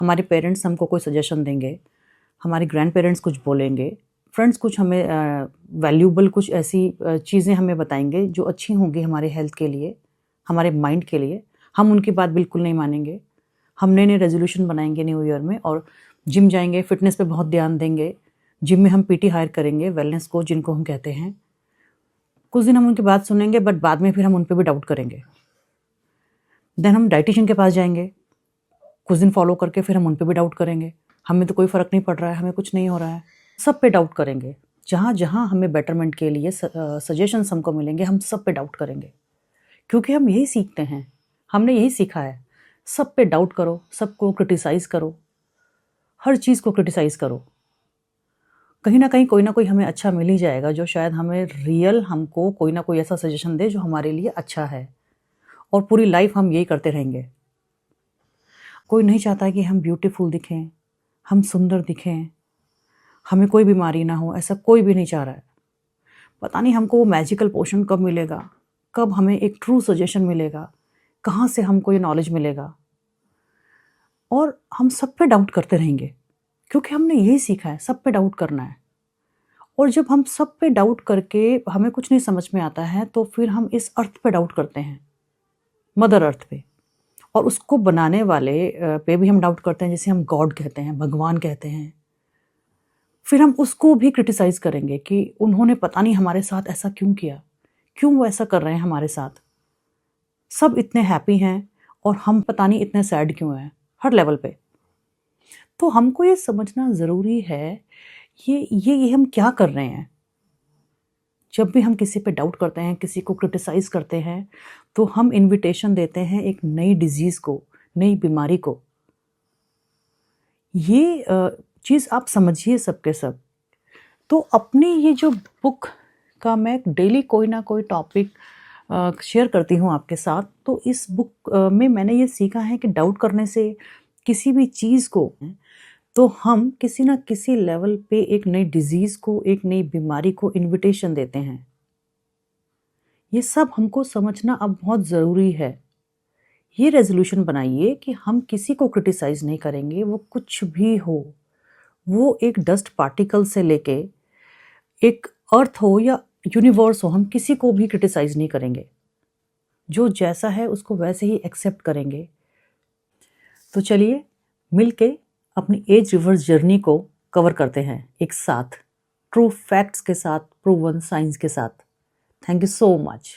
हमारे पेरेंट्स हमको कोई सजेशन देंगे, हमारे ग्रैंड पेरेंट्स कुछ बोलेंगे, फ्रेंड्स कुछ हमें वैल्यूबल कुछ ऐसी चीज़ें हमें बताएंगे जो अच्छी होंगी हमारे हेल्थ के लिए, हमारे माइंड के लिए। हम उनकी बात बिल्कुल नहीं मानेंगे। हम नए नए रेजोल्यूशन बनाएंगे न्यू ईयर में और जिम जाएंगे, फिटनेस पे बहुत ध्यान देंगे। जिम में हम पीटी हायर करेंगे, वेलनेस कोच जिनको हम कहते हैं। कुछ दिन हम उनकी बात सुनेंगे, बट बाद में फिर हम उन पर भी डाउट करेंगे। देन हम डाइटिशियन के पास जाएंगे, कुछ दिन फॉलो करके फिर हम उन पर भी डाउट करेंगे। हमें तो कोई फ़र्क नहीं पड़ रहा है, हमें कुछ नहीं हो रहा है, सब पे डाउट करेंगे। जहाँ जहाँ हमें बेटरमेंट के लिए सजेशंस हमको मिलेंगे, हम सब पे डाउट करेंगे, क्योंकि हम यही सीखते हैं, हमने यही सीखा है। सब पे डाउट करो, सबको क्रिटिसाइज़ करो, हर चीज़ को क्रिटिसाइज़ करो। कहीं ना कहीं कोई ना कोई हमें अच्छा मिल ही जाएगा, जो शायद हमें रियल हमको कोई ना कोई ऐसा सजेशन दे जो हमारे लिए अच्छा है, और पूरी लाइफ हम यही करते रहेंगे। कोई नहीं चाहता कि हम ब्यूटीफुल दिखें, हम सुंदर दिखें, हमें कोई बीमारी ना हो, ऐसा कोई भी नहीं चाह रहा है। पता नहीं हमको वो मैजिकल पोशन कब मिलेगा, कब हमें एक ट्रू सजेशन मिलेगा, कहाँ से हमको ये नॉलेज मिलेगा। और हम सब पे डाउट करते रहेंगे, क्योंकि हमने यही सीखा है, सब पे डाउट करना है। और जब हम सब पे डाउट करके हमें कुछ नहीं समझ में आता है, तो फिर हम इस अर्थ पे डाउट करते हैं, मदर अर्थ पे, और उसको बनाने वाले पे भी हम डाउट करते हैं, जिसे हम गॉड कहते हैं, भगवान कहते हैं। फिर हम उसको भी क्रिटिसाइज़ करेंगे कि उन्होंने पता नहीं हमारे साथ ऐसा क्यों किया, क्यों वो ऐसा कर रहे हैं हमारे साथ। सब इतने हैप्पी हैं और हम पता नहीं इतने सैड क्यों हैं, हर लेवल पे। तो हमको ये समझना ज़रूरी है, ये हम क्या कर रहे हैं। जब भी हम किसी पे डाउट करते हैं, किसी को क्रिटिसाइज़ करते हैं, तो हम इन्विटेशन देते हैं एक नई डिज़ीज़ को, नई बीमारी को। ये चीज़ आप समझिए सब के सब। तो अपनी ये जो बुक का मैं डेली कोई ना कोई टॉपिक शेयर करती हूँ आपके साथ, तो इस बुक में मैंने ये सीखा है कि डाउट करने से किसी भी चीज़ को, तो हम किसी ना किसी लेवल पे एक नई डिज़ीज़ को, एक नई बीमारी को इन्विटेशन देते हैं। ये सब हमको समझना अब बहुत ज़रूरी है। ये रेज़ोल्यूशन बनाइए कि हम किसी को क्रिटिसाइज़ नहीं करेंगे, वो कुछ भी हो। वो एक डस्ट पार्टिकल से लेके एक अर्थ हो या यूनिवर्स हो, हम किसी को भी क्रिटिसाइज़ नहीं करेंगे। जो जैसा है उसको वैसे ही एक्सेप्ट करेंगे। तो चलिए मिलके अपनी एज रिवर्स जर्नी को कवर करते हैं एक साथ, ट्रू फैक्ट्स के साथ, प्रूवन साइंस के साथ। Thank you so much.